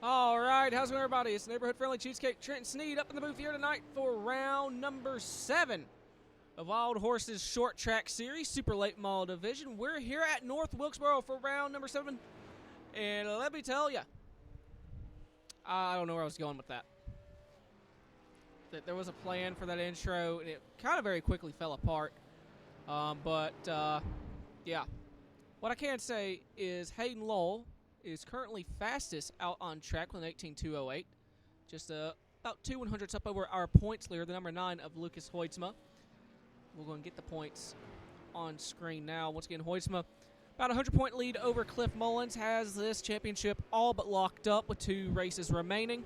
All right, how's it going, everybody? It's neighborhood-friendly cheesecake Trent Sneed up in the booth here tonight for round number 7 of Wild Horses Short Track Series, Super Late Model Division. We're here at North Wilkesboro for round number 7, and let me tell you, I don't know where I was going with that. There was a plan for that intro, and it kind of very quickly fell apart. Yeah. What I can say is Hayden Lowell is currently fastest out on track with an 18.208. Just about 2/100ths up over our points leader, the number 9 of Lucas Hoytsma. We're going to get the points on screen now. Once again, Hoytsma, about a 100-point lead over Cliff Mullins, has this championship all but locked up with 2 races remaining.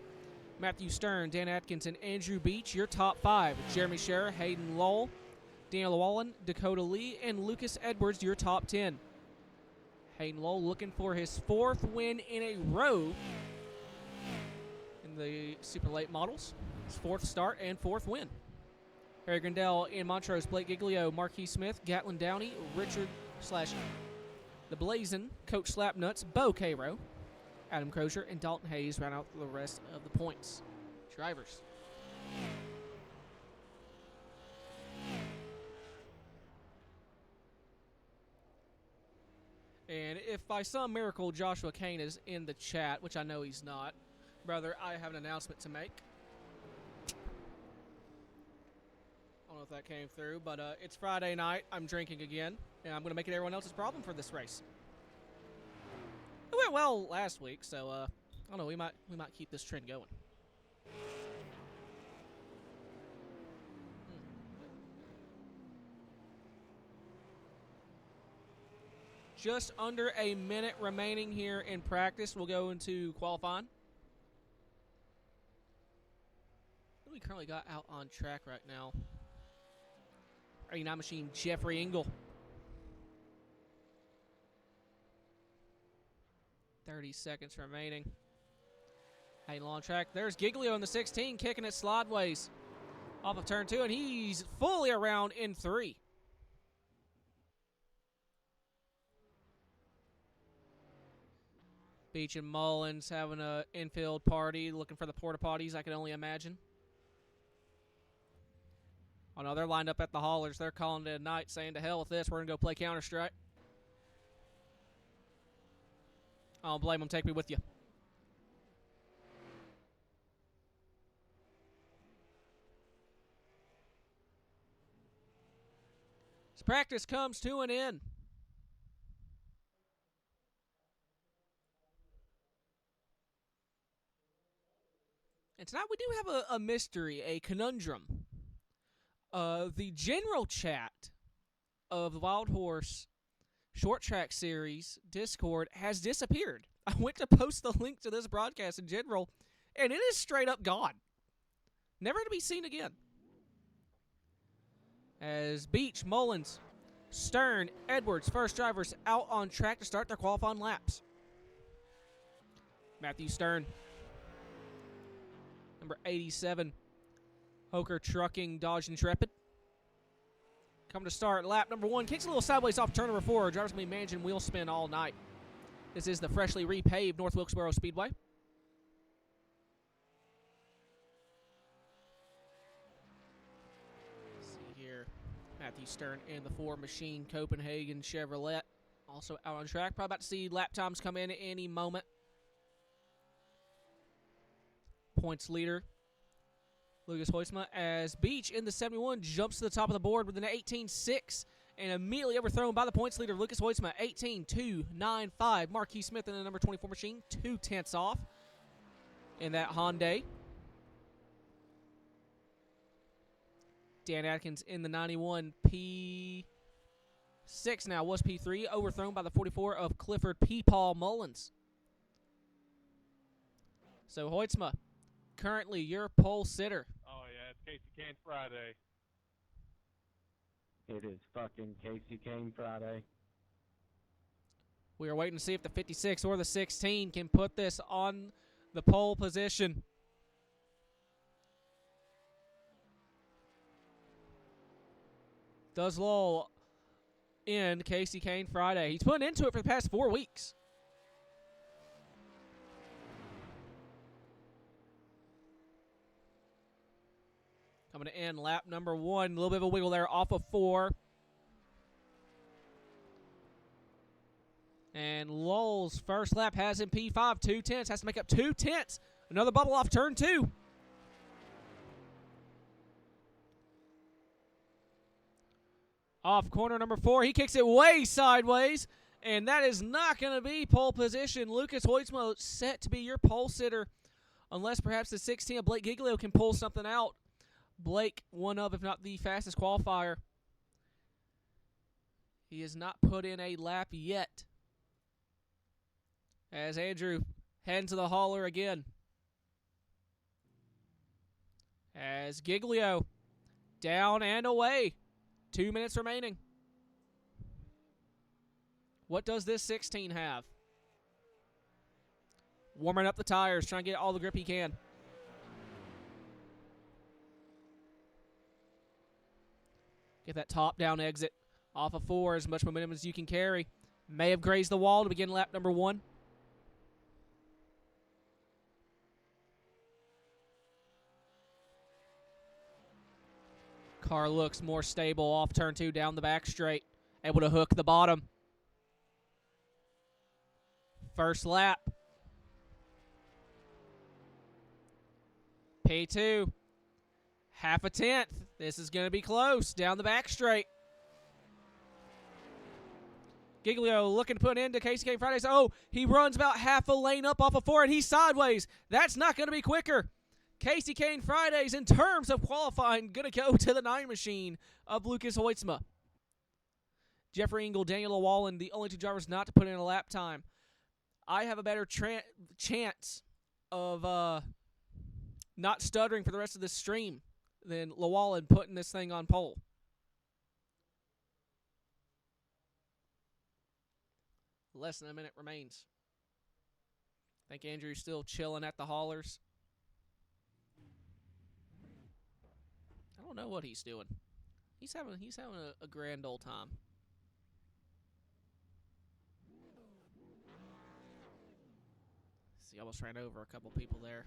Matthew Stern, Dan Atkins, and Andrew Beach, your top 5. Jeremy Scherer, Hayden Lowell, Daniel Wallen, Dakota Lee, and Lucas Edwards, your top 10. Hayden Lowell looking for his 4th win in a row in the super late models. His 4th start and 4th win. Harry Grindell in Montrose, Blake Giglio, Marquis Smith, Gatlin Downey, Richard / The Blazin, Coach Slapnuts, Bo Cairo, Adam Crozier, and Dalton Hayes round out the rest of the points. Drivers. And if by some miracle Joshua Kane is in the chat, which I know he's not, brother, I have an announcement to make. I don't know if that came through, but it's Friday night. I'm drinking again, and I'm going to make it everyone else's problem for this race. It went well last week, so I don't know. We might keep this trend going. Just under a minute remaining here in practice. We'll go into qualifying. What do we currently got out on track right now? 89 machine Jeffrey Engel. 30 seconds remaining. Hayden on track. There's Giglio in the 16, kicking it slideways off of turn 2, and he's fully around in 3. Beach and Mullins having an infield party, looking for the porta potties, I can only imagine. Oh no, they're lined up at the haulers. They're calling it a night, saying to hell with this, we're going to go play Counter-Strike. I don't blame them. Take me with you. As practice comes to an end. And tonight we do have a mystery, a conundrum. The general chat of the Wild Horse Short Track Series Discord has disappeared. I went to post the link to this broadcast in general, and it is straight up gone. Never to be seen again. As Beach, Mullins, Stern, Edwards, first drivers out on track to start their qualifying laps. Matthew Stern, number 87, Hoker Trucking Dodge Intrepid. Come to start lap number 1. Kicks a little sideways off turn number 4. Drivers going to be managing wheel spin all night. This is the freshly repaved North Wilkesboro Speedway. Let's see here. Matthew Stern in the 4 machine Copenhagen Chevrolet. Also out on track. Probably about to see lap times come in at any moment. Points leader Lucas Hoytsma, as Beach in the 71 jumps to the top of the board with an 18.6 and immediately overthrown by the points leader Lucas Hoytsma. 18.295. Marquis Smith in the number 24 machine, 0.2 off in that Hyundai. Dan Atkins in the 91 P6 now, was P3, overthrown by the 44 of Clifford P. Paul Mullins. So Hoytsma, currently your pole sitter. Oh, yeah, it's Casey Kane Friday. It is fucking Casey Kane Friday. We are waiting to see if the 56 or the 16 can put this on the pole position. Does Lowell end Casey Kane Friday? He's putting into it for the past 4 weeks. Coming to end lap number 1. A little bit of a wiggle there off of 4. And Lowell's first lap has him P5, 2 tenths. Has to make up 2 tenths. Another bubble off turn 2. Off corner number 4. He kicks it way sideways. And that is not going to be pole position. Lucas Hoytsma set to be your pole sitter. Unless perhaps the 16 of Blake Giglio can pull something out. Blake, one of, if not the fastest qualifier. He has not put in a lap yet. As Andrew heads to the hauler again. As Giglio down and away. 2 minutes remaining. What does this 16 have? Warming up the tires, trying to get all the grip he can. Get that top-down exit off of 4, as much momentum as you can carry. May have grazed the wall to begin lap number 1. Car looks more stable off turn 2 down the back straight. Able to hook the bottom. First lap. P2. Half a tenth. This is going to be close. Down the back straight. Giglio looking to put an end to Casey Kane Fridays. Oh, he runs about half a lane up off of 4, and he's sideways. That's not going to be quicker. Casey Kane Fridays, in terms of qualifying, going to go to the 9 machine of Lucas Hoytsma. Jeffrey Engel, Daniel Llewellyn, the only 2 drivers not to put in a lap time. I have a better chance of not stuttering for the rest of this stream than Llewellyn putting this thing on pole. Less than a minute remains. I think Andrew's still chilling at the haulers. I don't know what he's doing. He's having a grand old time. See, almost ran over a couple people there.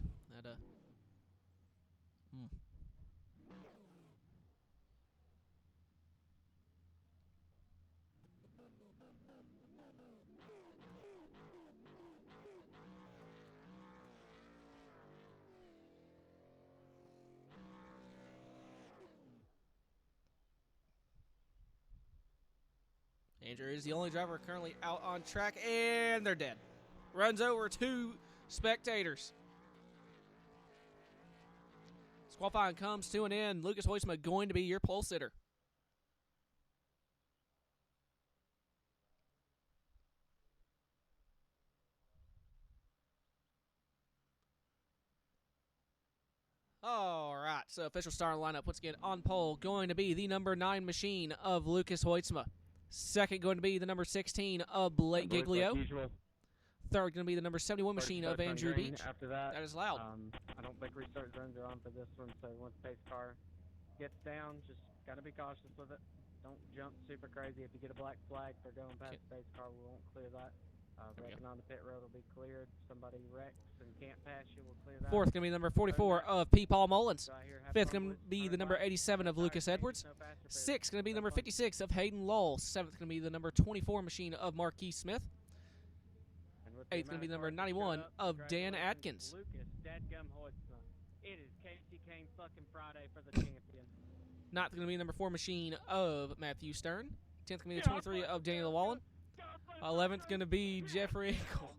Andrew is the only driver currently out on track, and they're dead. Runs over 2 spectators. Qualifying comes to an end. Lucas Hoytsma going to be your pole sitter. All right, so official starting lineup once again on pole going to be the number 9 machine of Lucas Hoytsma. Second going to be the number 16 of Blake Giglio. Third going to be the number 71 machine of Andrew Beach. After that is loud. I don't think restart zones are on for this one, so once pace car gets down, just got to be cautious with it. Don't jump super crazy. If you get a black flag for going past the pace car, we won't clear that. Wrecking on the pit road will be cleared. Somebody wrecks and can't pass you, we'll clear that. Fourth going to be the number 44 of P. Paul Mullins. Fifth going to be the number 87 of Lucas Edwards. Sixth going to be number 56 of Hayden Lowell. Seventh going to be the number 24 machine of Marquis Smith. Eighth going to be the number 91 of Dan Atkins. Lucas Dadgum Hoytsma. It is Casey Kane fucking Friday for the champion. Ninth going to be number 4 machine of Matthew Stern. 10th going to be the 23 of Daniel Llewellyn. 11th going to be Jeffrey Engel.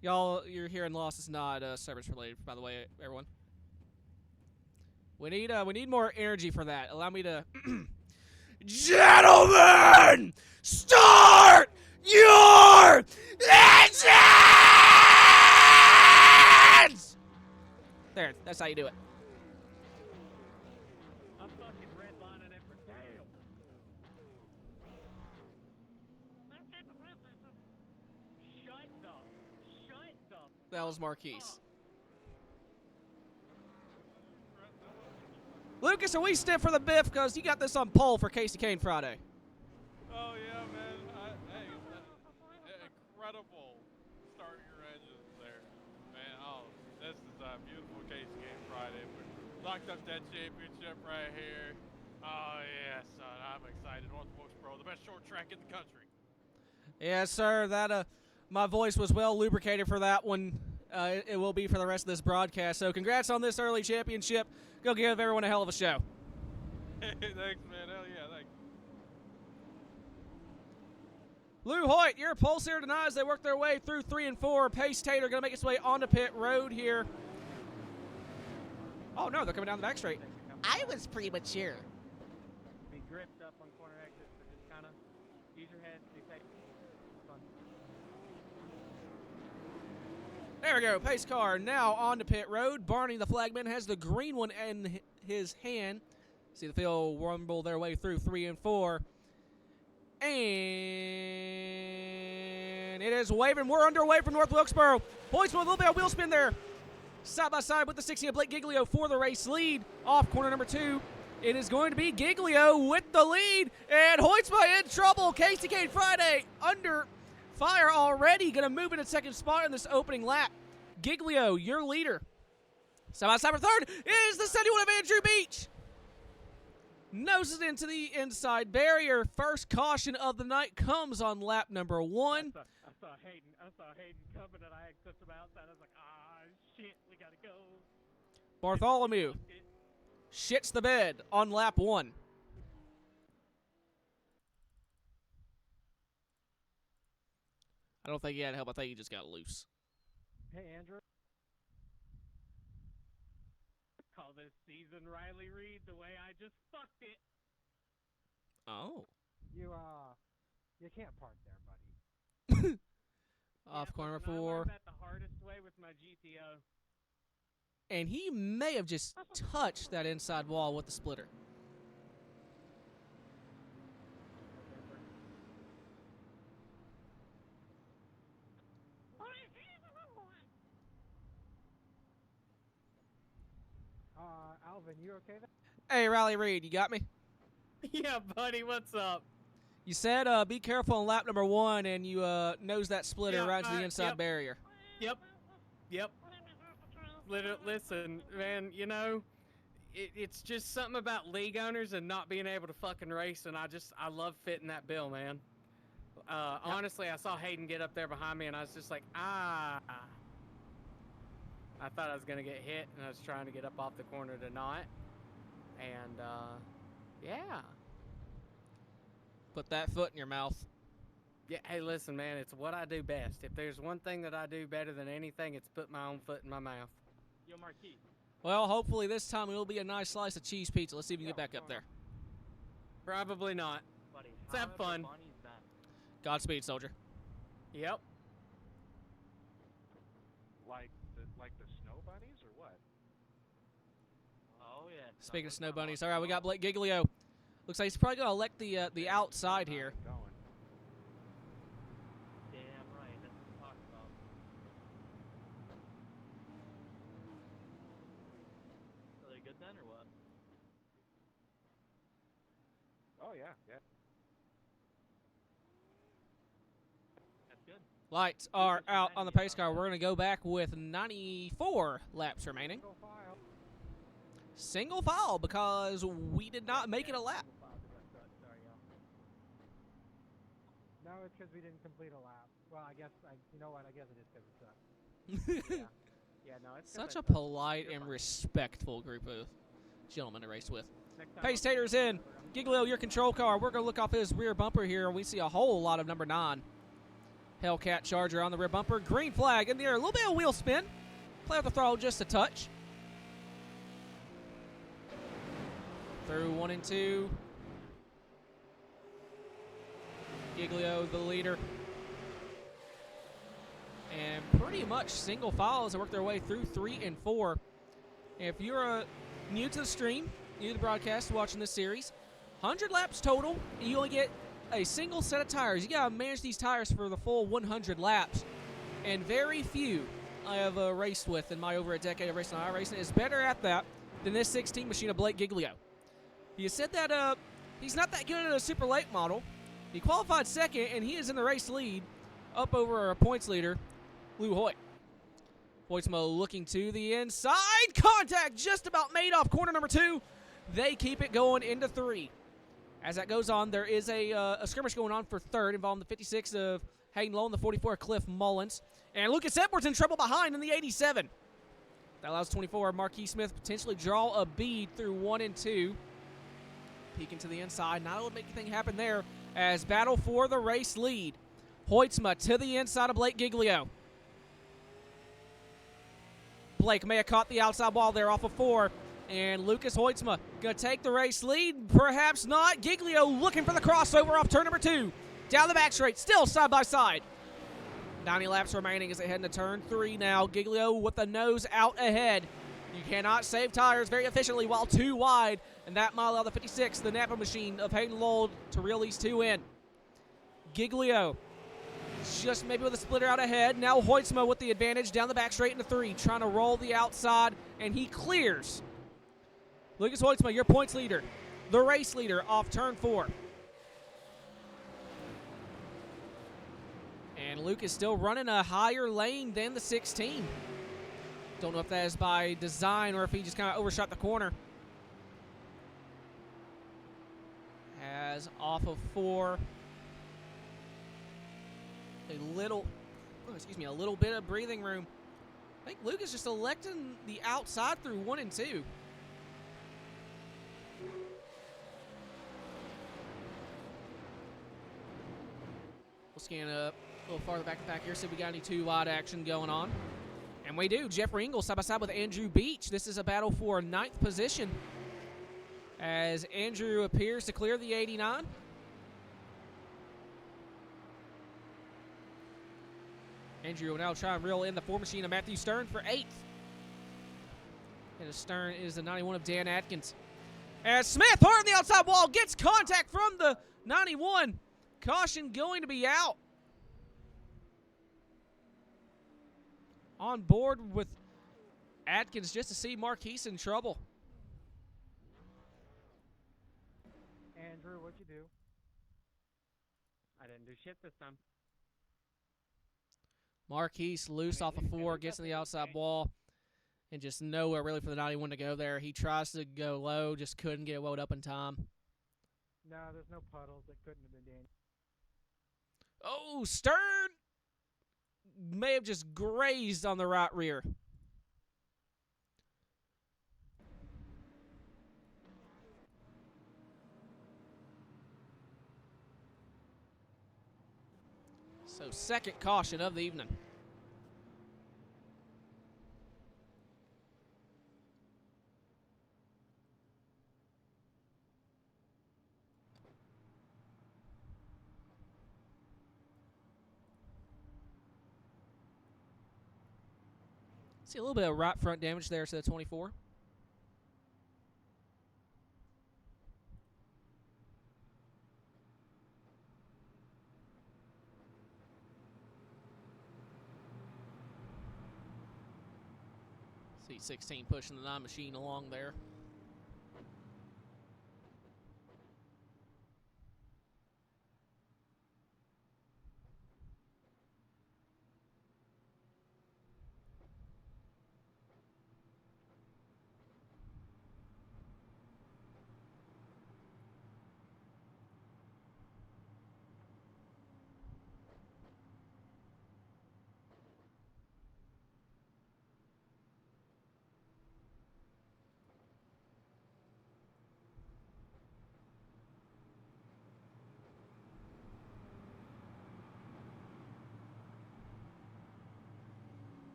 Y'all, you're hearing loss. It's not service related, by the way, everyone. We need more energy for that. Allow me to Gentlemen, start your engines! There, that's how you do it. I'm fucking redlining it for Dale. Shut up. That was Marquise. Lucas, are we stiff for the biff? Because you got this on pole for Casey Kane Friday. Oh, yeah, man. incredible start your engines there. Man, oh, this is a beautiful Casey Game Friday. We locked up that championship right here. Oh, yeah, son, I'm excited. North Wilkesboro, the best short track in the country. Yes, sir. That my voice was well lubricated for that one. It will be for the rest of this broadcast. So congrats on this early championship. Go give everyone a hell of a show. Hey, thanks, man. Hell yeah, thanks. Lou Hoyt, your pulse here tonight as they work their way through 3 and 4. Pace Tater going to make its way onto pit road here. Oh, no, they're coming down the back straight. I was premature. Be gripped up on corner exits, so just kind of use your head, be safe. Fun. There we go. Pace car now onto pit road. Barney, the flagman, has the green one in his hand. See the field rumble their way through 3 and 4. And it is waving. We're underway from North Wilkesboro. Points with a little bit of wheel spin there. Side by side with the 16 of Blake Giglio for the race lead. Off corner number 2. It is going to be Giglio with the lead. And Hoytsma in trouble. Casey Kane Friday under fire already. Going to move into second spot in this opening lap. Giglio, your leader. Side by side for third is the 71 of Andrew Beach. Noses into the inside barrier. First caution of the night comes on lap number 1. I saw Hayden coming, and I had clipped him outside. I was like, shit, we gotta go. Bartholomew shits the bed on lap 1. I don't think he had help. I think he just got loose. Hey, Andrew. Call this season Riley Reed the way I just fucked it. Oh. You can't park there, buddy. Off corner I 4. learned that the hardest way with my GTO. And he may have just touched that inside wall with the splitter. Alvin, you okay there? Hey, Riley Reed, you got me? Yeah, buddy, what's up? You said be careful on lap number 1, and you nosed that splitter Yeah, right into the inside yep. barrier. Yep. Listen, man, you know, it's just something about league owners and not being able to fucking race, and I love fitting that bill, man. Honestly, I saw Hayden get up there behind me, and I was just like, I thought I was going to get hit, and I was trying to get up off the corner to not. And, yeah. Put that foot in your mouth. Yeah, hey, listen, man, it's what I do best. If there's one thing that I do better than anything, it's put my own foot in my mouth. Yo, Marquis. Well, hopefully this time it'll be a nice slice of cheese pizza. Let's see if we can get back up there. Probably not. Buddy, Let's have fun. Godspeed, soldier. Yep. Like the snow bunnies or what? Oh, yeah. Speaking of snow bunnies, all right, we got Blake Giglio. Looks like he's probably going to elect the outside here. Going. Damn right. That's what I'm talking about. Are they good then, or what? Oh, yeah. That's good. Lights are out on the pace car. We're going to go back with 94 laps remaining. Single file because we did not make it a lap. No, it's because we didn't complete a lap. Well, you know what? I guess it is because it sucked. Yeah, no, it's Such a polite and respectful group of gentlemen to race with. Pace Tater's in. Giglio, your control car. We're going to look off his rear bumper here, and we see a whole lot of number 9. Hellcat Charger on the rear bumper. Green flag in the air. A little bit of wheel spin. Play with the throttle just a touch. Through 1 and 2. Giglio, the leader. And pretty much single file as they work their way through 3 and 4. If you're new to the stream, new to the broadcast, watching this series, 100 laps total, and you only get a single set of tires. You got to manage these tires for the full 100 laps. And very few I have raced with in my over a decade of racing on iRacing is better at that than this 16 machine of Blake Giglio. You said that he's not that good at a super late model. He qualified second, and he is in the race lead. up over our points leader, Lou Hoyt. Hoytsma looking to the inside. Contact just about made off corner number 2. They keep it going into 3. As that goes on, there is a skirmish going on for 3rd involving the 56 of Hayden Lowe and the 44 Cliff Mullins. And Lucas Edwards in trouble behind in the 87. That allows 24 Marquis Smith potentially draw a bead through 1 and 2. Peeking to the inside. Not able to make anything happen there as battle for the race lead. Hoytsma to the inside of Blake Giglio. Blake may have caught the outside wall there off of 4. And Lucas Hoytsma going to take the race lead. Perhaps not. Giglio looking for the crossover off turn number 2. Down the back straight. Still side by side. 90 laps remaining as they head into turn 3 now. Giglio with the nose out ahead. You cannot save tires very efficiently while 2 wide. And that might allow the 56, the Napa machine of Hayden Lowell, to reel these 2 in. Giglio just maybe with a splitter out ahead. Now Hoytsma with the advantage down the back straight into 3. Trying to roll the outside. And he clears. Lucas Hoytsma, your points leader. The race leader off turn 4. And Luke is still running a higher lane than the 16. Don't know if that is by design or if he just kind of overshot the corner. As off of 4. A little bit of breathing room. I think Luke is just electing the outside through 1 and 2. We'll scan up a little farther back here, see if we got any 2 wide action going on. And we do. Jeffrey Ingalls side by side with Andrew Beach. This is a battle for 9th position as Andrew appears to clear the 89. Andrew will now try and reel in the 4 machine of Matthew Stern for 8th. And the Stern is the 91 of Dan Atkins. As Smith, hard on the outside wall, gets contact from the 91. Caution going to be out. On board with Atkins just to see Marquis in trouble. Andrew, what'd you do? I didn't do shit this time. Marquis loose off of 4, gets in the outside wall, and just nowhere really for the 91 to go there. He tries to go low, just couldn't get it wound up in time. No, there's no puddles. It couldn't have been dangerous. Oh, Stern may have just grazed on the right rear. So 2nd caution of the evening. See a little bit of right front damage there to the 24. See 16 pushing the 9 machine along there.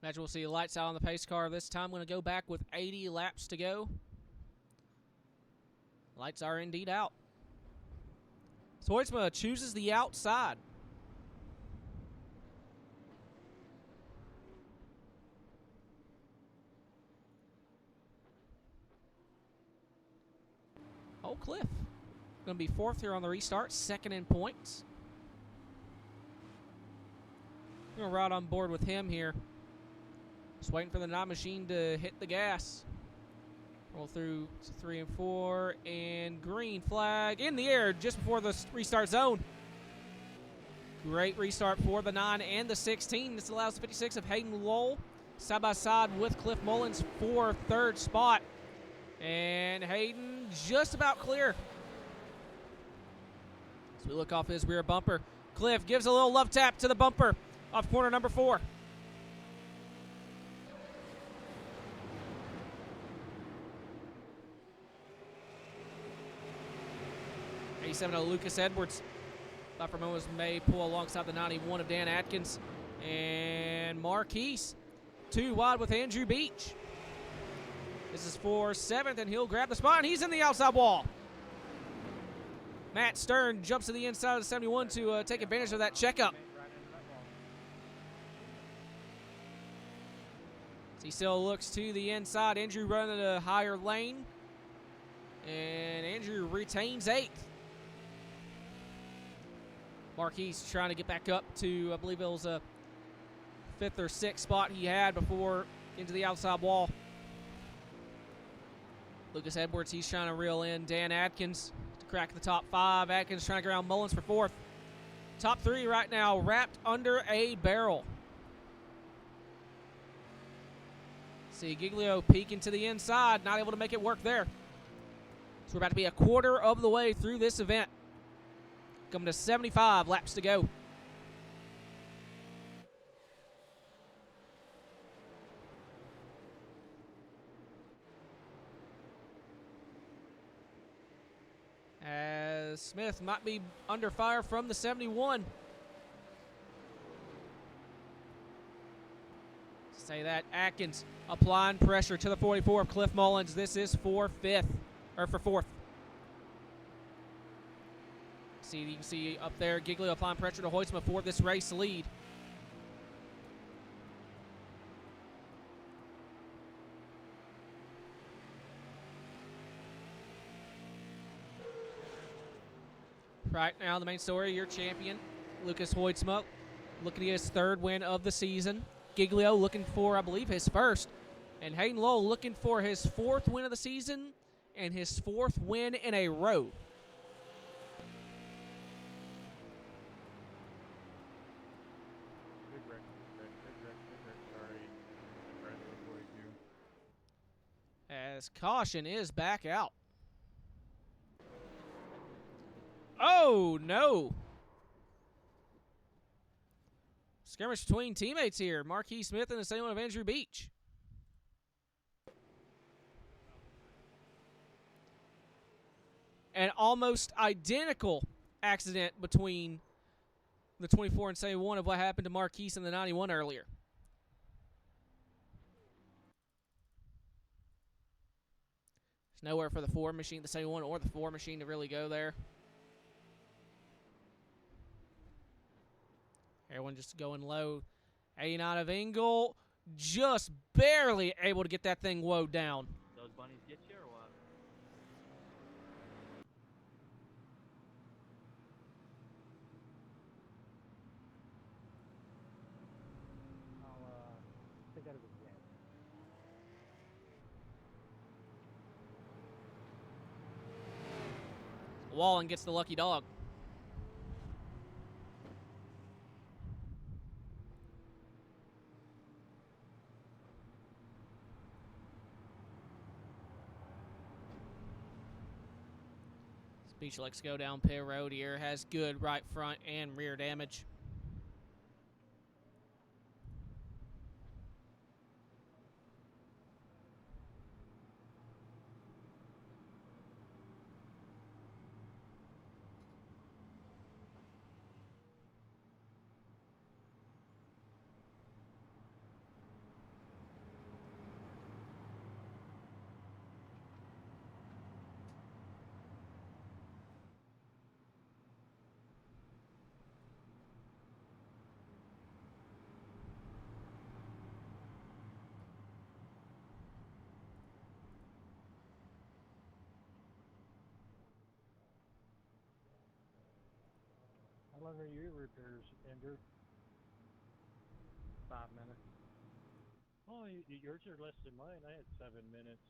Imagine we'll see lights out on the pace car this time. I'm going to go back with 80 laps to go. Lights are indeed out. Hoytsma chooses the outside. Oh, Cliff. Going to be 4th here on the restart, 2nd in points. We're going to ride on board with him here. Just waiting for the 9 machine to hit the gas. Roll through to 3 and 4, and green flag in the air just before the restart zone. Great restart for the 9 and the 16. This allows the 56 of Hayden Lowell side by side with Cliff Mullins for third spot. And Hayden just about clear. As we look off his rear bumper, Cliff gives a little love tap to the bumper off corner number 4. of Lucas Edwards. Thought for moments may pull alongside the 91 of Dan Atkins. And Marquise 2 wide with Andrew Beach. This is for 7th, and he'll grab the spot, and he's in the outside wall. Matt Stern jumps to the inside of the 71 to take advantage of that checkup. He still looks to the inside. Andrew running a higher lane. And Andrew retains 8th. Marquise trying to get back up to, I believe it was a 5th or 6th spot he had before into the outside wall. Lucas Edwards, he's trying to reel in Dan Atkins to crack the top 5. Atkins trying to get around Mullins for 4th. Top 3 right now wrapped under a barrel. See Giglio peeking to the inside, not able to make it work there. So we're about to be a quarter of the way through this event. Coming to 75 laps to go. As Smith might be under fire from the 71. Say that, Atkins applying pressure to the 44 of Cliff Mullins. This is for 5th, or for 4th. See, you can see up there, Giglio applying pressure to Hoytsma for this race lead. Right now, the main story, your champion, Lucas Hoytsma, looking at his 3rd win of the season. Giglio looking for, I believe, his 1st. And Hayden Lowell looking for his 4th win of the season and his 4th win in a row. As caution is back out. Oh, no. Skirmish between teammates here. Marquis Smith and the same one of Andrew Beach. An almost identical accident between the 24 and 71 of what happened to Marquise and the 91 earlier. There's nowhere for the 4 machine, the 71 or the 4 machine to really go there. Everyone just going low. 89 of Engel, just barely able to get that thing woed down. Those bunnies get you or what? I'll take that as a yes. Wallen gets the lucky dog. Beach likes to go down pit road here. Has good right front and rear damage. How long are your repairs, Andrew? 5 minutes. Oh, yours are less than mine. I had 7 minutes.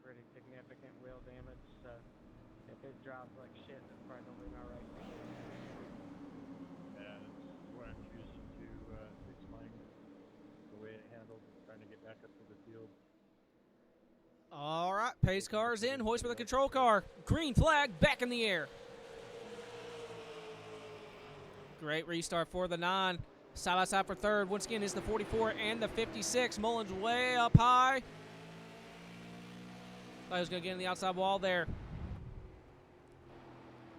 pretty significant wheel damage. So if it drives like shit, that's probably gonna be my race. Yeah, that's what I'm choosing to fix mine. The way it handled, trying to get back up to the field. All right, pace car's in. Hoist with the control car. Green flag back in the air. Great restart for the 9. Side by side for third. Once again, is the 44 and the 56. Mullins way up high. Thought he was going to get in the outside wall there.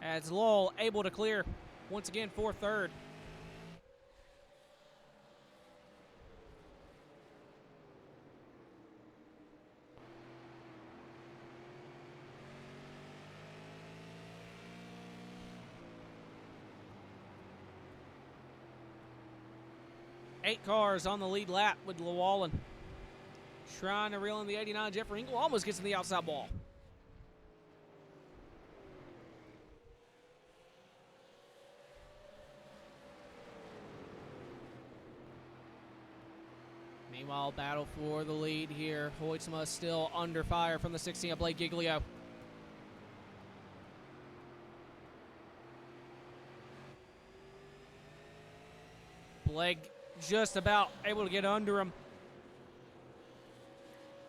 As Lowell able to clear once again for third. Eight cars on the lead lap with Llewellyn. Trying to reel in the 89. Jeffrey Engel almost gets in the outside wall. Meanwhile, battle for the lead here. Hoytsma still under fire from the 16 of Blake Giglio. Blake just about able to get under him.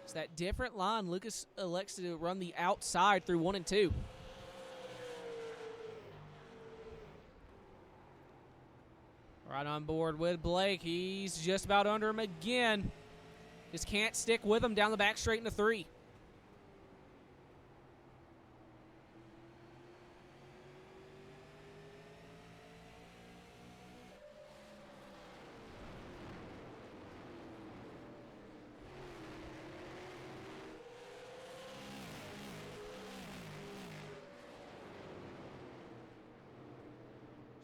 It's that different line. Lucas elects to run the outside through 1 and 2. Right on board with Blake. He's just about under him again. Just can't stick with him down the back straight into 3.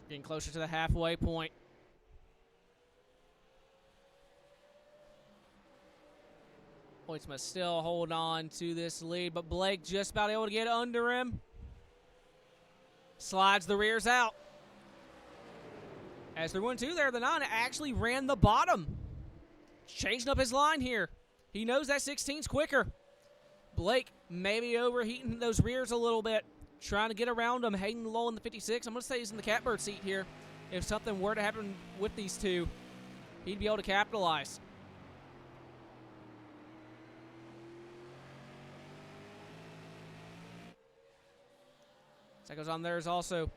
Getting closer to the halfway point. Points must still hold on to this lead, but Blake just about able to get under him. Slides the rears out. As they're 1-2 there, the 9 actually ran the bottom. Changing up his line here. He knows that 16's quicker. Blake maybe overheating those rears a little bit. Trying to get around him, Hayden low in the 56. I'm going to say he's in the catbird seat here. If something were to happen with these two, he'd be able to capitalize. Second's on theirs also.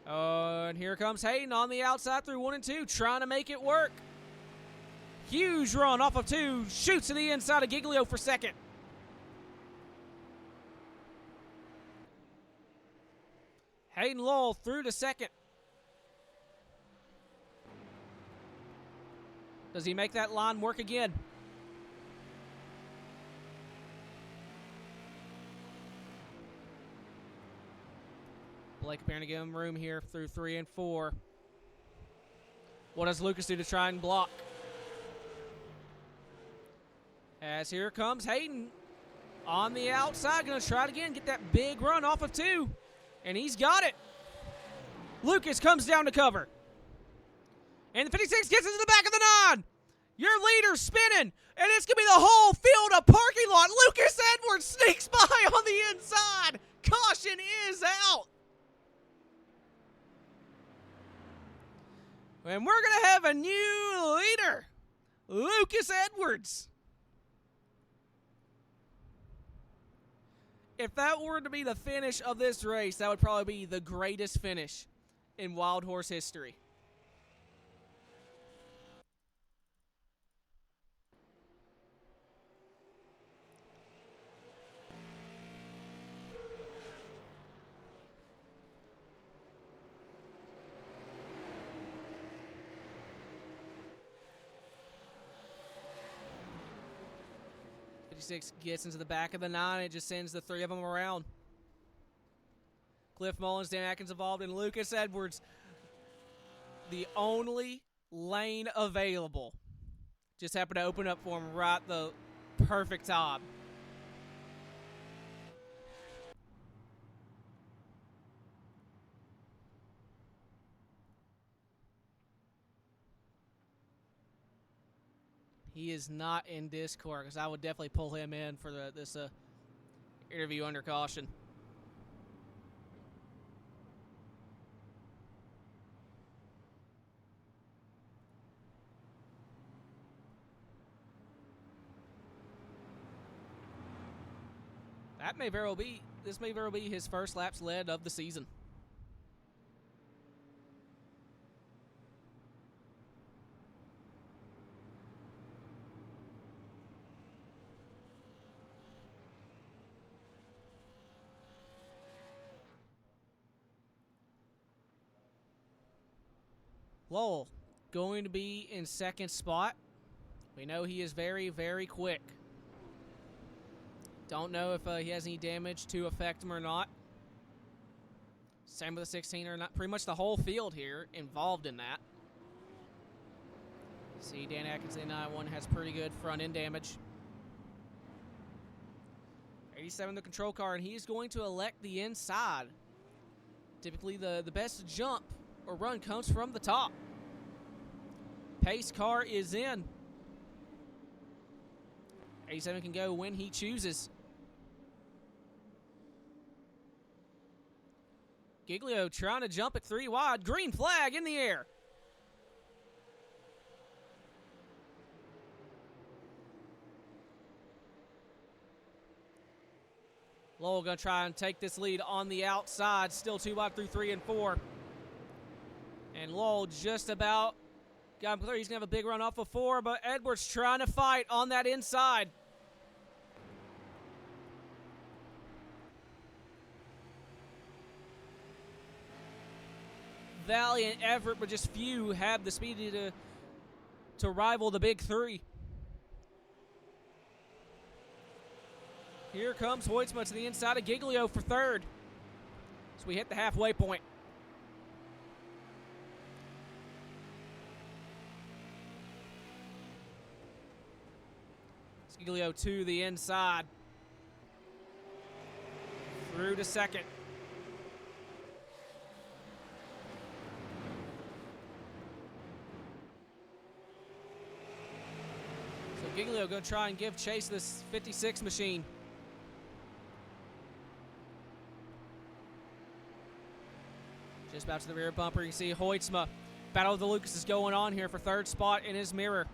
And here comes Hayden on the outside through 1 and 2, trying to make it work. Huge run off of 2, shoots to the inside of Giglio for second. Hayden Lowell through to second. Does he make that line work again? Blake appearing to give him room here through 3 and 4. What does Lucas do to try and block? As here comes Hayden on the outside. Going to try it again. Get that big run off of 2. And he's got it. Lucas comes down to cover. And the 56 gets into the back of the 9. Your leader's spinning. And it's going to be the whole field of parking lot. Lucas Edwards sneaks by on the inside. Caution is out. And we're going to have a new leader. Lucas Edwards. If that were to be the finish of this race, that would probably be the greatest finish in Wild Horse history. Gets into the back of the 9. It just sends the 3 of them around. Cliff Mullins, Dan Atkins involved, and Lucas Edwards. The only lane available. Just happened to open up for him right the perfect time. He is not in Discord because I would definitely pull him in for this interview under caution. That may very well be, this may very well be his first laps led of the season. Lowell going to be in second spot. We know he is very, very quick. Don't know if he has any damage to affect him or not. Same with the 16er. Not pretty much the whole field here involved in that. See, Dan Atkins, the 91, has pretty good front end damage. 87 the control car, and he's going to elect the inside. Typically, the best jump or run comes from the top. Pace car is in. 87 can go when he chooses. Giglio trying to jump at 3 wide. Green flag in the air. Lowell going to try and take this lead on the outside. Still 2 wide through 3 and 4. And Lowell just about got him clear. He's going to have a big run off of 4, but Edwards trying to fight on that inside. Valley and Everett, but just few have the speed to rival the big 3. Here comes Hoytsma to the inside of Giglio for 3rd. So we hit the halfway point. Giglio to the inside. Through to 2nd. So Giglio going to try and give chase this 56 machine. Just about to the rear bumper. You can see Hoytsma. Battle of the Lucas is going on here for 3rd spot in his mirror.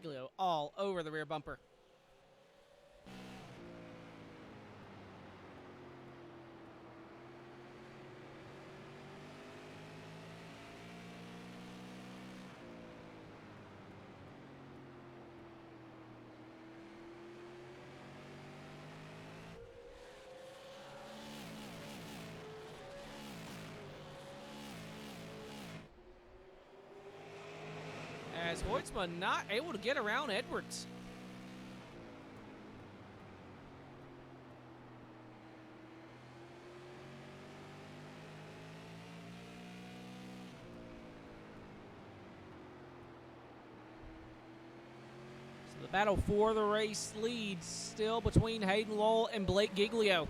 Giglio all over the rear bumper. As Hoytsma not able to get around Edwards. So the battle for the race leads still between Hayden Lowell and Blake Giglio.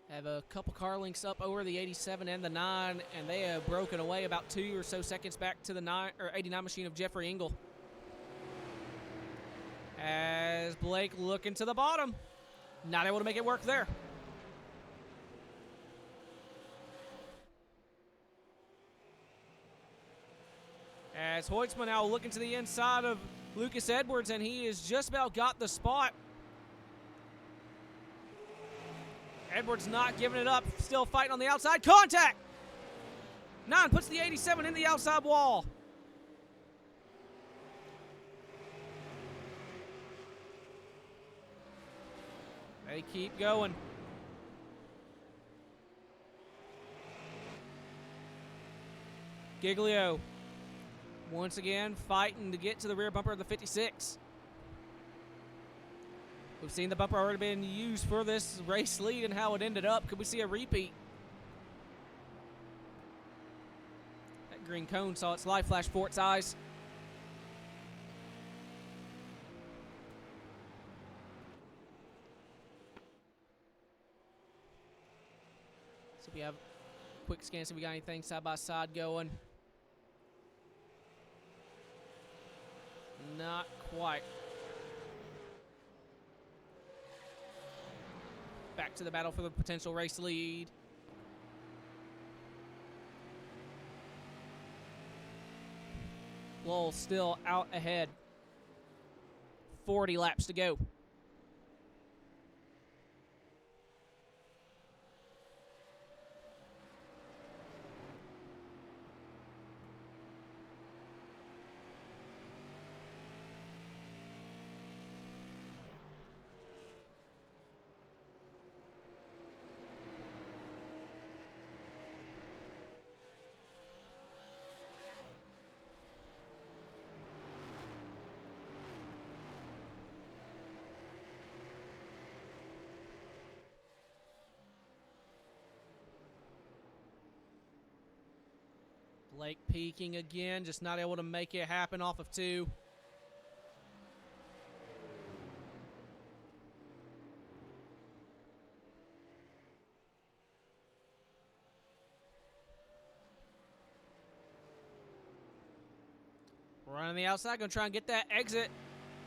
Have a couple car links up over the 87 and the 9, and they have broken away about 2 or so seconds back to the 89 machine of Jeffrey Engel. As Blake looking to the bottom, not able to make it work there. As Hoytsma now looking to the inside of Lucas Edwards, and he has just about got the spot. Edwards not giving it up, still fighting on the outside. Contact! 9 puts the 87 in the outside wall. They keep going. Giglio once again fighting to get to the rear bumper of the 56. We've seen the bumper already been used for this race lead and how it ended up. Could we see a repeat? That green cone saw its light flash before its eyes. So we have a quick scan, see if we got anything side by side going. Not quite. Back to the battle for the potential race lead. Lowell still out ahead. 40 laps to go. Blake peaking again, just not able to make it happen off of 2. Running the outside, gonna try and get that exit.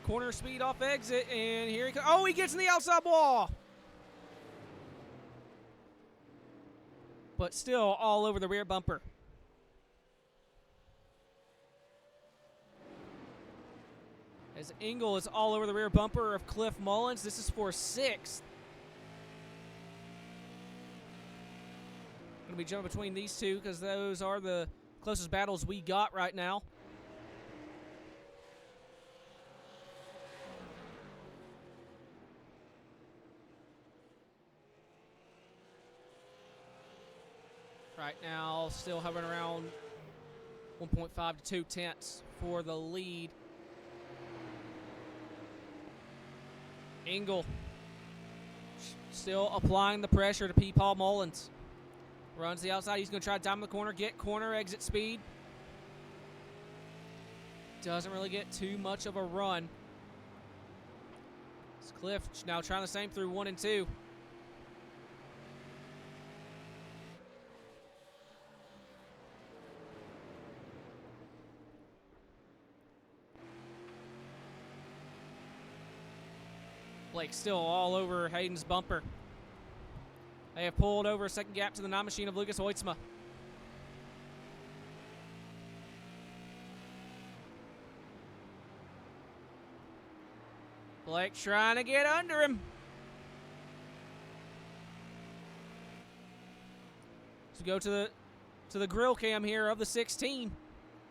Corner speed off exit, and here he comes. Oh, he gets in the outside wall! But still all over the rear bumper. As Engel is all over the rear bumper of Cliff Mullins. This is for 6th. Going to be jumping between these two because those are the closest battles we got right now. Right now, still hovering around 1.5 to 2 tenths for the lead. Engel still applying the pressure to P. Paul Mullins. Runs the outside. He's going to try to diamond the corner, get corner exit speed. Doesn't really get too much of a run. It's Cliff now trying the same through 1 and 2. Blake still all over Hayden's bumper. They have pulled over a second gap to the 9 machine of Lucas Hoitzma. Blake trying to get under him. So go to the grill cam here of the 16.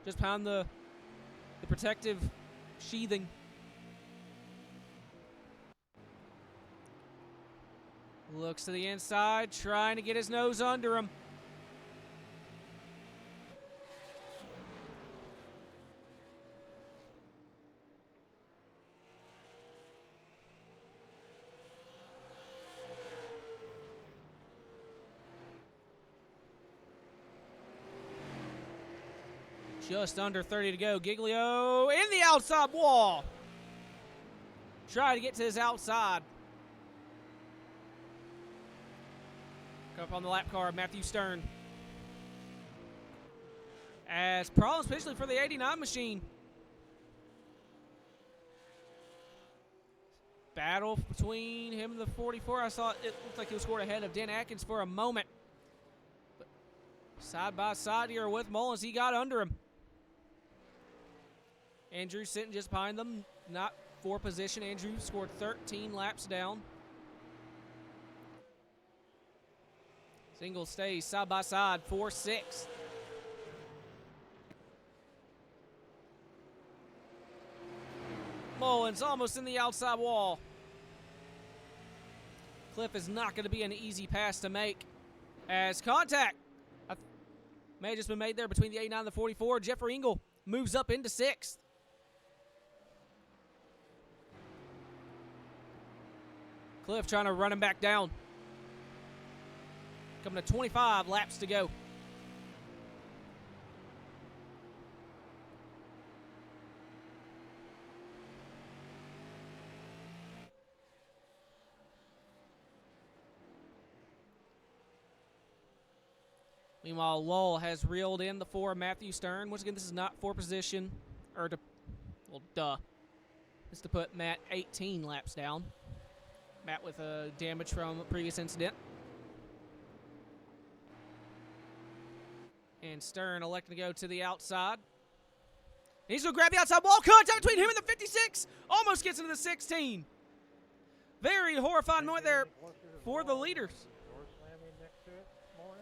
Just behind the protective sheathing. Looks to the inside, trying to get his nose under him. Just under 30 to go. Giglio in the outside wall. Try to get to his outside. Come up on the lap car, Matthew Stern. As problems potentially for the 89 machine. Battle between him and the 44. I saw it looked like he was scored ahead of Dan Atkins for a moment. But side by side here with Mullins, he got under him. Andrew sitting just behind them, not for position. Andrew scored 13 laps down. Single stays side by side for 6th. Mullins almost in the outside wall. Cliff is not going to be an easy pass to make. As contact may have just been made there between the 89 and the 44. Jeffrey Engel moves up into 6th. Cliff trying to run him back down. Coming to 25 laps to go. Meanwhile, Lowell has reeled in the 4 Matthew Stern. Once again, this is not for position, or to, well, duh. This is to put Matt 18 laps down. Matt with damage from a previous incident. And Stern electing to go to the outside. He's going to grab the outside wall. Contact between him and the 56. Almost gets into the 16. Very horrifying moment there for the leaders. Door slamming next to it more.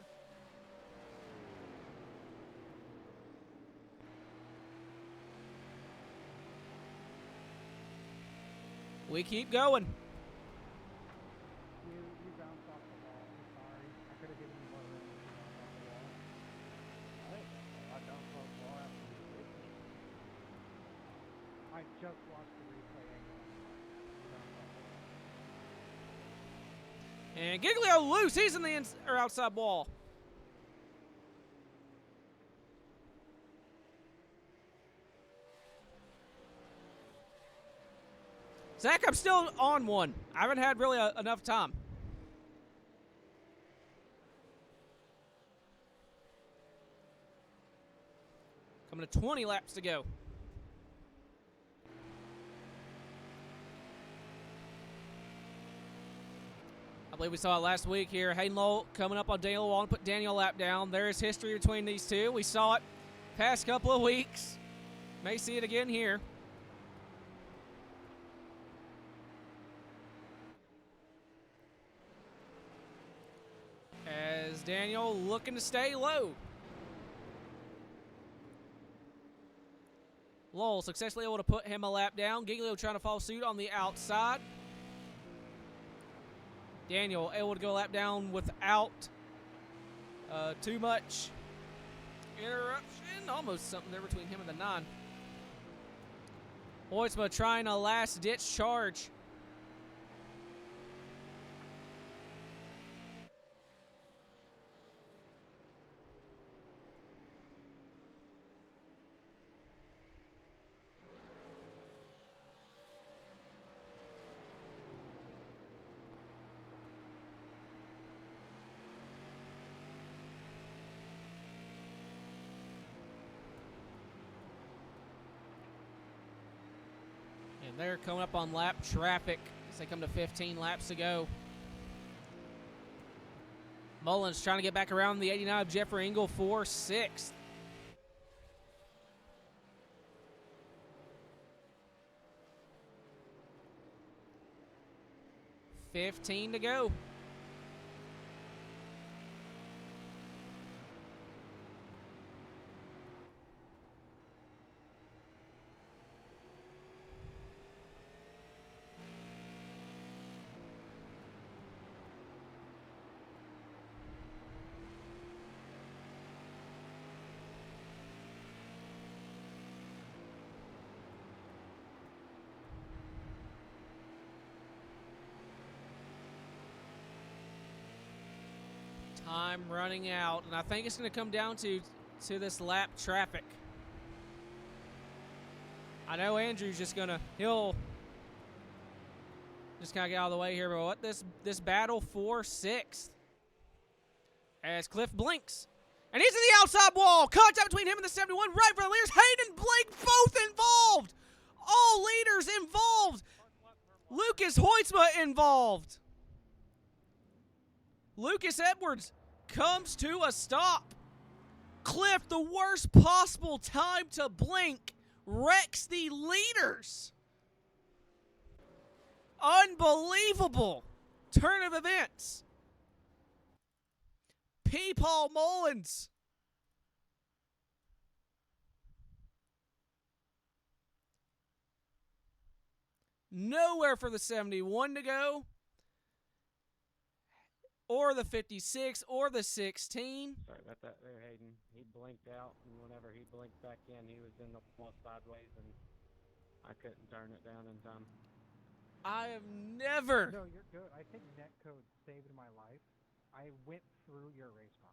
We keep going. You bounced off the wall. I'm sorry. I could have given you more room if you bounced off the wall. I bounced off the wall after the replay. I just watched the replay angle. You bounced off the wall. And Giglio loose. He's in the outside wall. Zach, I'm still on one. I haven't had really enough time. Coming to 20 laps to go. I believe we saw it last week here. Hayden Lowell coming up on Daniel Wall and put Daniel lap down. There is history between these two. We saw it past couple of weeks. May see it again here. As Daniel looking to stay low. Lowell successfully able to put him a lap down. Giglio trying to follow suit on the outside. Daniel able to go a lap down without too much interruption. Almost something there between him and the 9. Hoytsma trying a last-ditch charge. And they're coming up on lap traffic as they come to 15 laps to go. Mullins trying to get back around the 89 of Jeffrey Engel for 6th. $15 to go. Time running out, and I think it's going to come down to this lap traffic. I know Andrew's just going to, he'll just kind of get out of the way here, but what this battle for 6th as Cliff blinks. And he's in the outside wall. Contact between him and the 71 right for the leaders. Hayden and Blake both involved. All leaders involved. Lucas Hoytsma involved. Lucas Edwards comes to a stop. Cliff, the worst possible time to blink, wrecks the leaders. Unbelievable turn of events. P. Paul Mullins. Nowhere for the 71 to go. Or the 56, or the 16. Sorry about that there, Hayden. He blinked out, and whenever he blinked back in, he was in the wall sideways, and I couldn't turn it down in time. I have never. No, you're good. I think netcode saved my life. I went through your race car.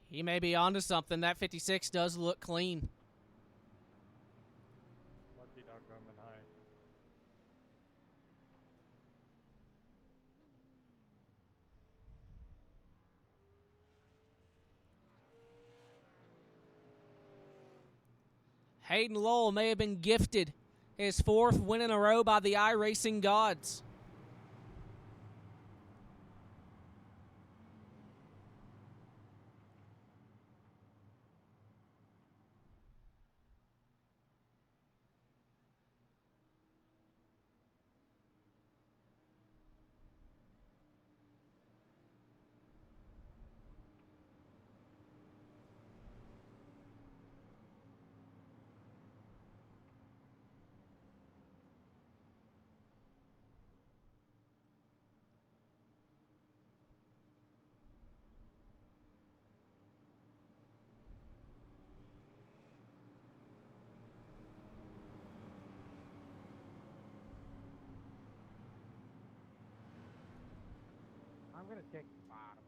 He may be onto something. That 56 does look clean. Lucky dog coming high. Hayden Lowell may have been gifted his 4th win in a row by the iRacing gods. I'm gonna take the bottom.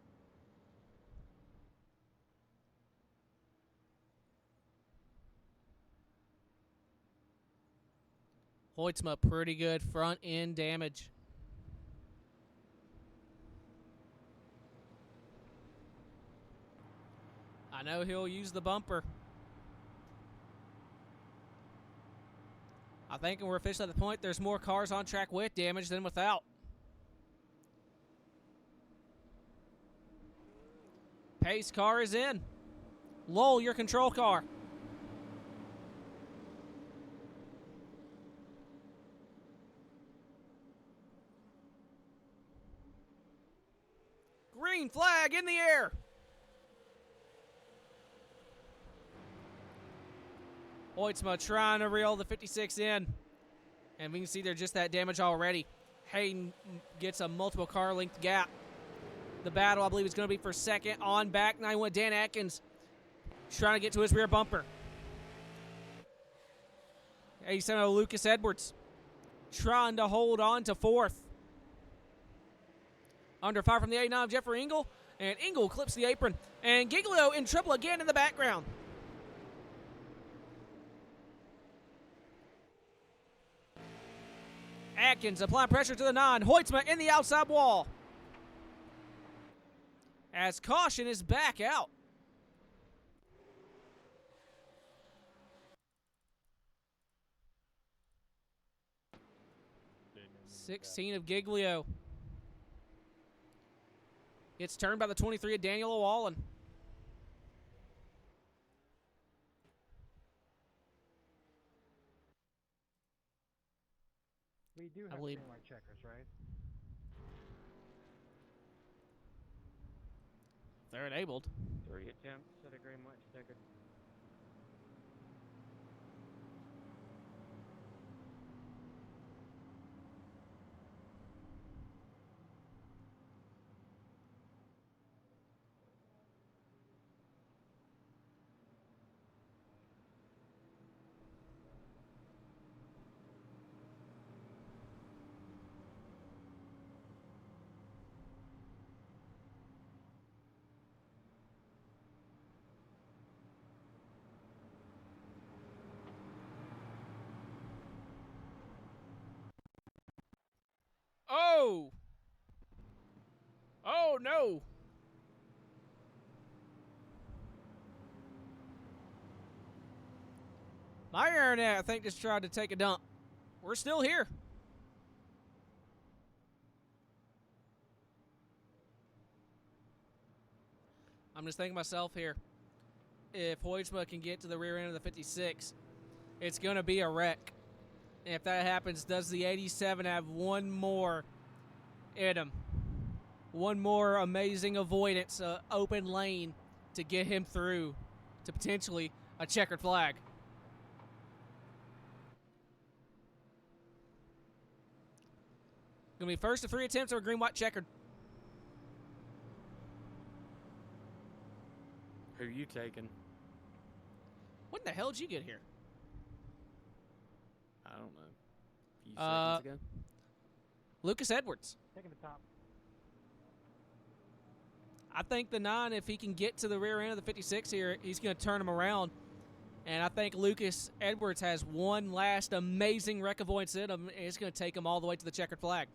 Hoytsma, pretty good front end damage. I know he'll use the bumper. I think we're officially at the point there's more cars on track with damage than without. Pace car is in. Lowell, your control car. Green flag in the air. Hoytsma trying to reel the 56 in. And we can see there's just that damage already. Hayden gets a multiple car length gap. The battle, I believe, is going to be for second on back 91. Dan Atkins trying to get to his rear bumper. 87 Lucas Edwards trying to hold on to 4th. Under fire from the 89 of Jeffrey Engel. And Engel clips the apron. And Giglio in trouble again in the background. Atkins applying pressure to the 9. Hoytsma in the outside wall. As caution is back out. 16 of Giglio. Gets turned by the 23 of Daniel O'Wallen. We do have green white checkers, right? They're enabled. 3 attempts at a green white checker. Oh! Oh, no! My internet, I think, just tried to take a dump. We're still here. I'm just thinking to myself here, if Hoytsma can get to the rear end of the 56, it's going to be a wreck. And if that happens, does the 87 have one more in him? One more amazing avoidance, open lane to get him through to potentially a checkered flag? Going to be first of 3 attempts or green-white checkered. Who you taking? When the hell did you get here? I don't know. A few seconds ago. Lucas Edwards. Taking the top. I think the 9, if he can get to the rear end of the 56 here, he's going to turn him around. And I think Lucas Edwards has one last amazing wreck avoidance in him, and it's going to take him all the way to the checkered flag.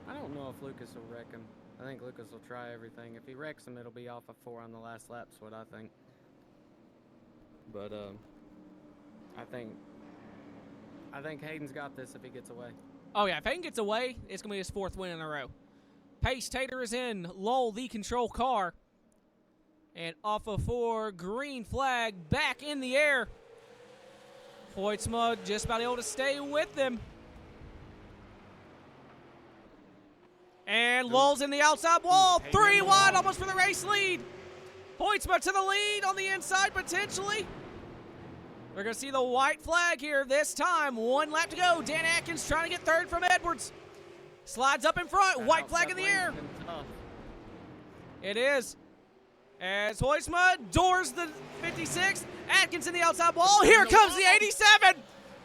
I don't know if Lucas will wreck him. I think Lucas will try everything. If he wrecks him, it'll be off of 4 on the last lap, is what I think. But I think Hayden's got this if he gets away. Oh, yeah. If Hayden gets away, it's going to be his 4th win in a row. Pace Tater is in. Lowell, the control car. And off of 4, green flag back in the air. Hoytsma just about able to stay with them. And Lowell's in the outside wall. 3 wide, almost for the race lead. Hoytsma to the lead on the inside, potentially. We're going to see the white flag here this time. 1 lap to go. Dan Atkins trying to get 3rd from Edwards. Slides up in front. White flag in the air. It is. As Hoytsma doors the 56. Atkins in the outside wall. Here comes the 87.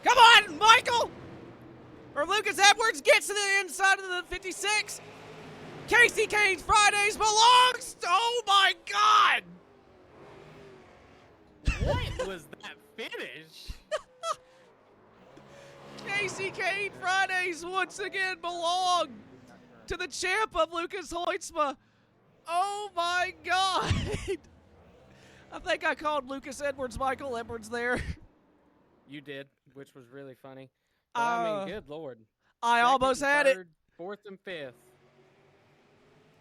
Come on, Michael. Or Lucas Edwards gets to the inside of the 56. Casey Kane's Fridays belongs. Oh, my God. What was that finish? Casey Kane Fridays once again belong to the champ of Lucas Hoytsma. Oh my God. I think I called Lucas Edwards Michael Edwards there. You did, which was really funny. But I mean, good Lord. I almost had it. 4th and 5th.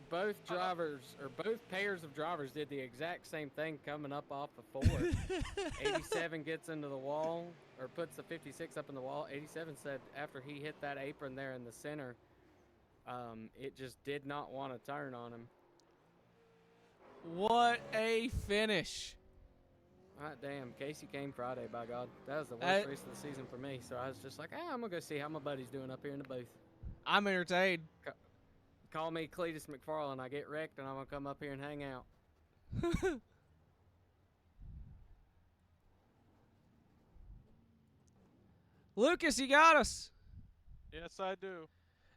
Both drivers, or both pairs of drivers did the exact same thing coming up off of 4. 87 gets into the wall, or puts the 56 up in the wall. 87 said after he hit that apron there in the center, it just did not want to turn on him. What a finish. Hot damn, Casey came Friday, by God. That was the worst race of the season for me, so I was just like, I'm going to go see how my buddy's doing up here in the booth. I'm entertained. Call me Cletus McFarland. I get wrecked, and I'm going to come up here and hang out. Lucas, you got us. Yes, I do.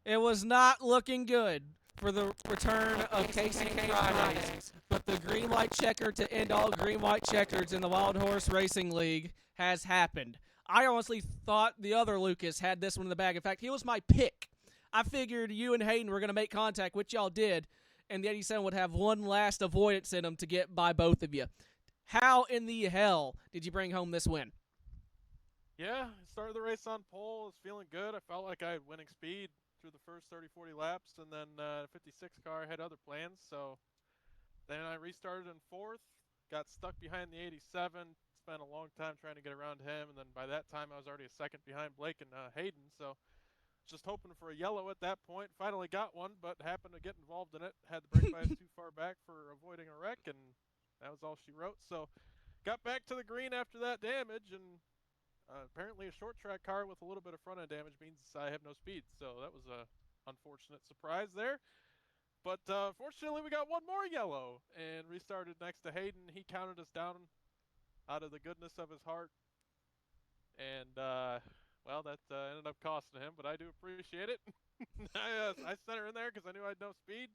It was not looking good for the return of Casey Kane Fridays, but the green white checker to end all green white checkers in the Wild Horse Racing League has happened. I honestly thought the other Lucas had this one in the bag. In fact, he was my pick. I figured you and Hayden were going to make contact, which y'all did, and the 87 would have one last avoidance in him to get by both of you. How in the hell did you bring home this win? Yeah, started the race on pole. Was feeling good. I felt like I had winning speed through the first 30, 40 laps, and then 56 car had other plans. So then I restarted in 4th, got stuck behind the 87, spent a long time trying to get around him, and then by that time I was already a second behind Blake and Hayden. So just hoping for a yellow at that point. Finally got one, but happened to get involved in it. Had the brake bias too far back for avoiding a wreck, and that was all she wrote. So got back to the green after that damage, and apparently a short track car with a little bit of front end damage means I have no speed. So that was a unfortunate surprise there. But fortunately we got one more yellow and restarted next to Hayden. He counted us down out of the goodness of his heart. And well, that ended up costing him, but I do appreciate it. I sent her in there because I knew I had no speed.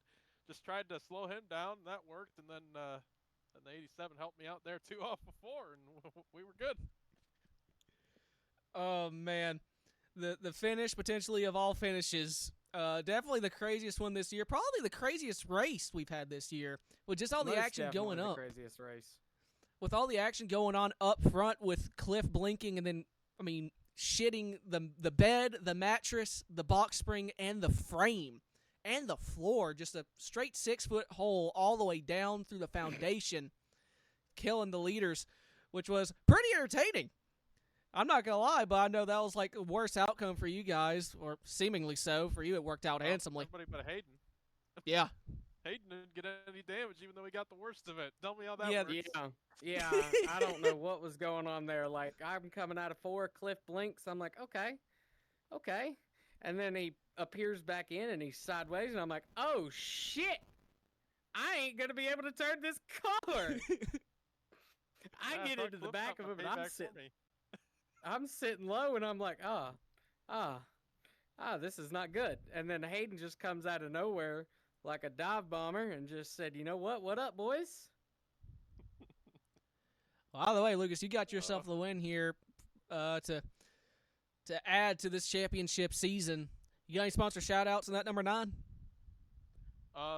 Just tried to slow him down, and that worked. And then the 87 helped me out there 2 off of 4, and we were good. Oh, man. The finish, potentially, of all finishes, definitely the craziest one this year. Probably the craziest race we've had this year, with just all the action going up. The craziest race. With all the action going on up front with Cliff blinking and then, shitting the bed, the mattress, the box spring, and the frame, and the floor. Just a straight 6-foot hole all the way down through the foundation, killing the leaders, which was pretty entertaining. I'm not going to lie, but I know that was like a worse outcome for you guys, or seemingly so. For you, it worked out handsomely. Everybody but Hayden. Yeah. Hayden didn't get any damage, even though he got the worst of it. Tell me how that works. Yeah. I don't know what was going on there. Like, I'm coming out of 4, Cliff blinks. I'm like, okay. And then he appears back in, and he's sideways, and I'm like, oh, shit. I ain't going to be able to turn this car. I get into the back of him, and I'm sitting low, and I'm like, this is not good. And then Hayden just comes out of nowhere like a dive bomber and just said, you know what? What up, boys? Well, by the way, Lucas, you got yourself the win here to add to this championship season. You got any sponsor shout-outs in that number 9?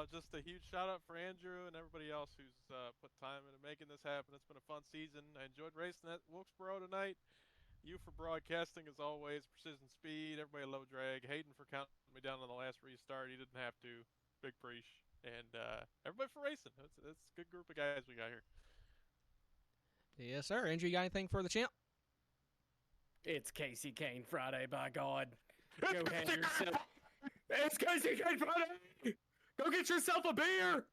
Just a huge shout out for Andrew and everybody else who's put time into making this happen. It's been a fun season. I enjoyed racing at Wilkesboro tonight. You for broadcasting as always, precision speed, everybody low drag. Hayden for counting me down on the last restart. He didn't have to. Big preach. And everybody for racing. It's a good group of guys we got here. Yes, sir. Andrew, you got anything for the champ? It's Casey Kane Friday, by God. Go have yourself. It's Casey Kane Friday! Go get yourself a beer!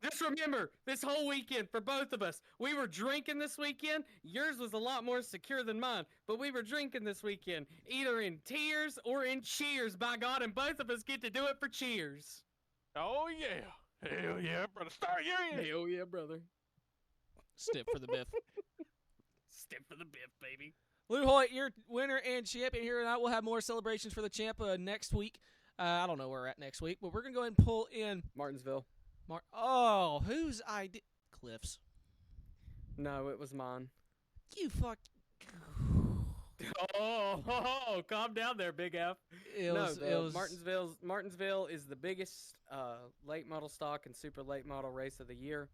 Just remember, this whole weekend for both of us, we were drinking this weekend. Yours was a lot more secure than mine, but we were drinking this weekend, either in tears or in cheers, by God, and both of us get to do it for cheers. Oh, yeah. Hell yeah, brother. Start your Hell yeah, brother. Stiff for the biff. Step for the biff, baby. Lou Hoyt, your winner and champion here tonight. We'll have more celebrations for the champ next week. I don't know where we're at next week, but we're going to go ahead and pull in Martinsville. Whose idea? Cliff's. No, it was mine. You fuck. Oh, calm down there, Big F. It was Martinsville is the biggest late model stock and super late model race of the year.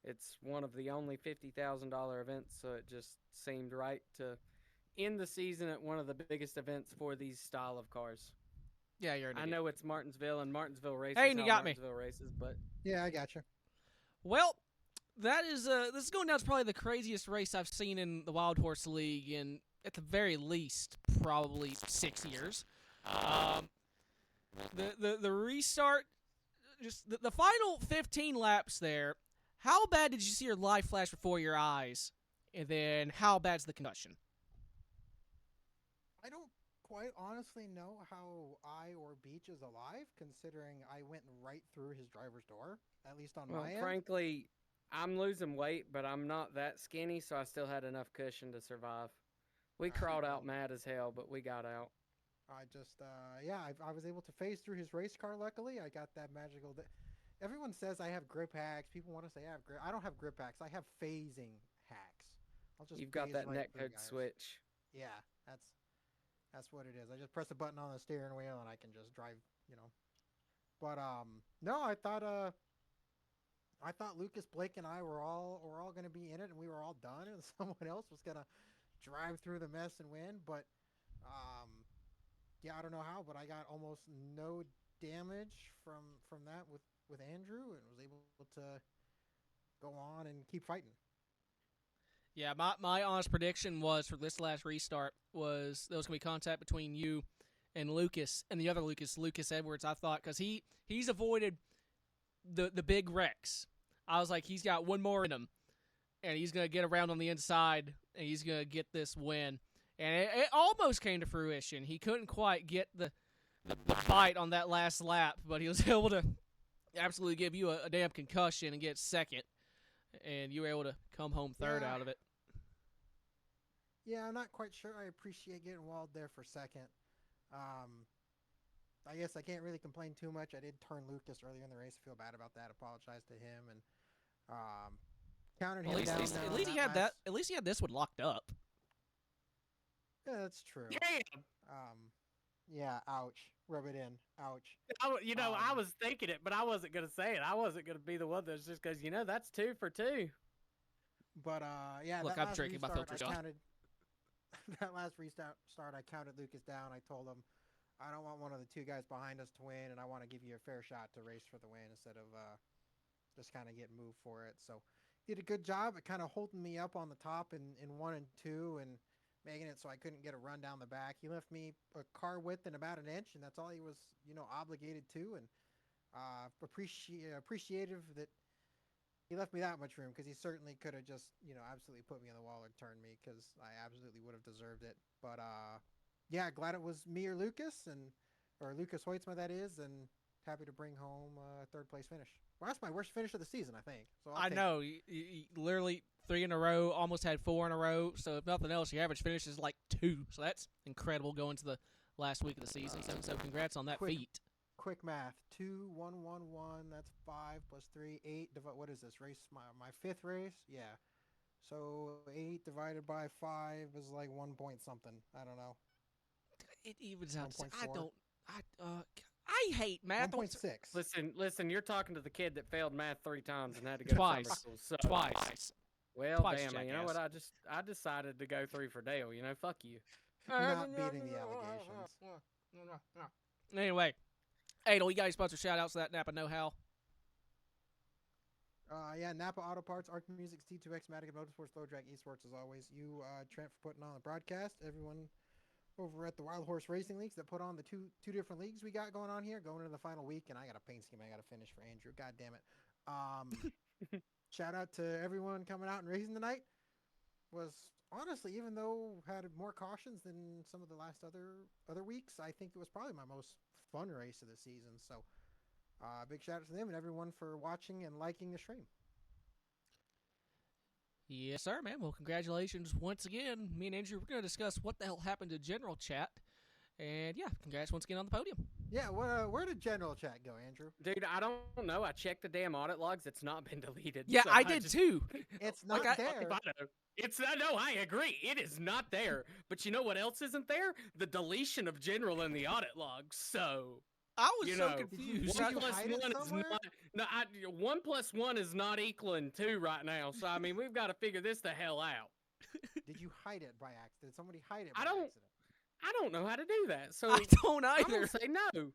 It's one of the only $50,000 events, so it just seemed right to end the season at one of the biggest events for these style of cars. Yeah, you're an I idiot. know it's Martinsville and Martinsville races. Hey, and you got me. Martinsville races, but Yeah, I got you. Well, that is this is going down as probably the craziest race I've seen in the Wild Horse League in, at the very least, probably 6 years. The restart, just the final 15 laps there. How bad did you see your life flash before your eyes? And then how bad's the concussion? I don't quite honestly know how I or Beach is alive, considering I went right through his driver's door, at least on well, my end. frankly, I'm losing weight, but I'm not that skinny, so I still had enough cushion to survive. We crawled out mad as hell, but we got out. I just, I was able to phase through his race car, luckily. I got that magical... Everyone says I have grip hacks. People want to say I have grip. I don't have grip hacks. I have phasing hacks. I'll just You've got phase that right neck through code guys. switch. Yeah, that's what it is. I just press a button on the steering wheel and I can just drive, But no, I thought Lucas, Blake, and I were all gonna be in it, and we were all done, and someone else was gonna drive through the mess and win. But yeah, I don't know how, but I got almost no damage from that with Andrew, and was able to go on and keep fighting. Yeah, my honest prediction was for this last restart was there was going to be contact between you and Lucas and the other Lucas Edwards, I thought, because he's avoided the big wrecks. I was like, he's got one more in him, and he's going to get around on the inside, and he's going to get this win. And it almost came to fruition. He couldn't quite get the fight on that last lap, but he was able to absolutely give you a damn concussion and get second. And you were able to come home third out of it. Yeah, I'm not quite sure. I appreciate getting walled there for second. I guess I can't really complain too much. I did turn Lucas earlier in the race. I feel bad about that. Apologize to him and counted him down. At least he had that. At least he had this one locked up. Yeah, that's true. Damn. Yeah. Ouch. Rub it in. Ouch. I was thinking it, but I wasn't gonna say it. I wasn't gonna be the one that's just because that's 2 for 2. But yeah. Look, that I'm last drinking my restart, filter I shot. counted. That last restart, I counted Lucas down. I told him, I don't want one of the two guys behind us to win, and I want to give you a fair shot to race for the win instead of just kind of getting moved for it. So he did a good job at kind of holding me up on the top in 1 and 2 and making it so I couldn't get a run down the back. He left me a car width in about an inch, and that's all he was, obligated to. And appreciative that he left me that much room, because he certainly could have just, absolutely put me on the wall and turned me, because I absolutely would have deserved it. But yeah, glad it was me or Lucas, or Lucas Hoytsma, that is, and happy to bring home a third place finish. Well, that's my worst finish of the season, I think. So I know. You literally 3 in a row, almost had 4 in a row. So if nothing else, your average finish is like 2. So that's incredible going to the last week of the season. So congrats on that feat. Quick math: 2, 1, 1, 1. That's 5 plus 3, 8. What is this race? My 5th race? Yeah. So 8 divided by 5 is like 1 point something. I don't know. It evens out. I I hate math. 1.6. Listen. You're talking to the kid that failed math 3 times and had to go to Twice. summer school. So, Twice. Well, Twice, damn. You know jackass. what? I decided to go 3 for Dale. You know, fuck you. Not beating the allegations. Anyway, Adel, you got any sponsor shout outs to that Napa know-how? Yeah, Napa Auto Parts, Arc Music, T2X, Matic, Motorsports, Low Drag Esports, as always. You, Trent, for putting on the broadcast. Everyone over at the Wild Horse Racing Leagues that put on the two different leagues we got going on here, going into the final week, and I got a paint scheme I got to finish for Andrew. God damn it. Shout out to everyone coming out and racing tonight. Was honestly, even though had more cautions than some of the last other weeks, I think it was probably my most fun race of the season. So, big shout out to them and everyone for watching and liking the stream. Yes, sir, man. Well, congratulations once again. Me and Andrew, we're going to discuss what the hell happened to General Chat. And yeah, congrats once again on the podium. Yeah, where did General Chat go, Andrew? Dude, I don't know. I checked the damn audit logs. It's not been deleted. Yeah, so I did too. It's not there. It's no, I agree. It is not there. But you know what else isn't there? The deletion of General in the audit logs. So I was you so know, confused. Did you 1 plus hide it 1 is somewhere? not. No, 1 plus 1 is not equaling 2 right now. So I mean, we've got to figure this the hell out. Did you hide it by accident? Did somebody hide it by I don't- accident? I don't know how to do that. So I don't I'm either. gonna say no.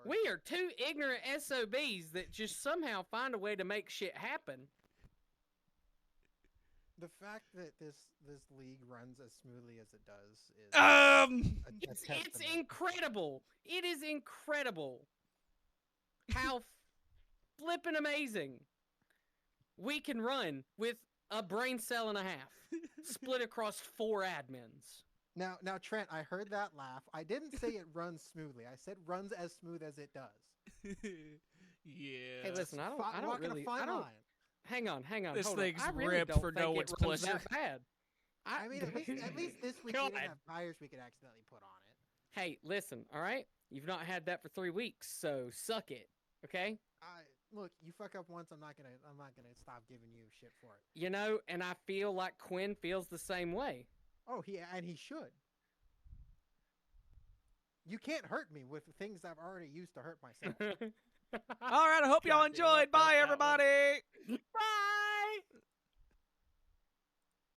We are two ignorant SOBs that just somehow find a way to make shit happen. The fact that this league runs as smoothly as it does is It's testament. incredible. It is incredible how flippin' amazing we can run with a brain cell and a half split across 4 admins. Now, Trent, I heard that laugh. I didn't say it runs smoothly. I said runs as smooth as it does. Yeah. Hey, listen, I don't Walking really. a fine I don't. line. Hang on. This hold on. thing's I really ripped don't for think no it one's runs pleasure. that bad. I mean, at least this week we God. didn't have tires we could accidentally put on it. Hey, listen, all right? You've not had that for 3 weeks, so suck it, okay? Look, you fuck up once, I'm not gonna stop giving you shit for it. You know, and I feel like Quinn feels the same way. Oh, he should. You can't hurt me with things I've already used to hurt myself. All right, I hope y'all God damn, I enjoyed. felt Bye, that one. everybody. Bye!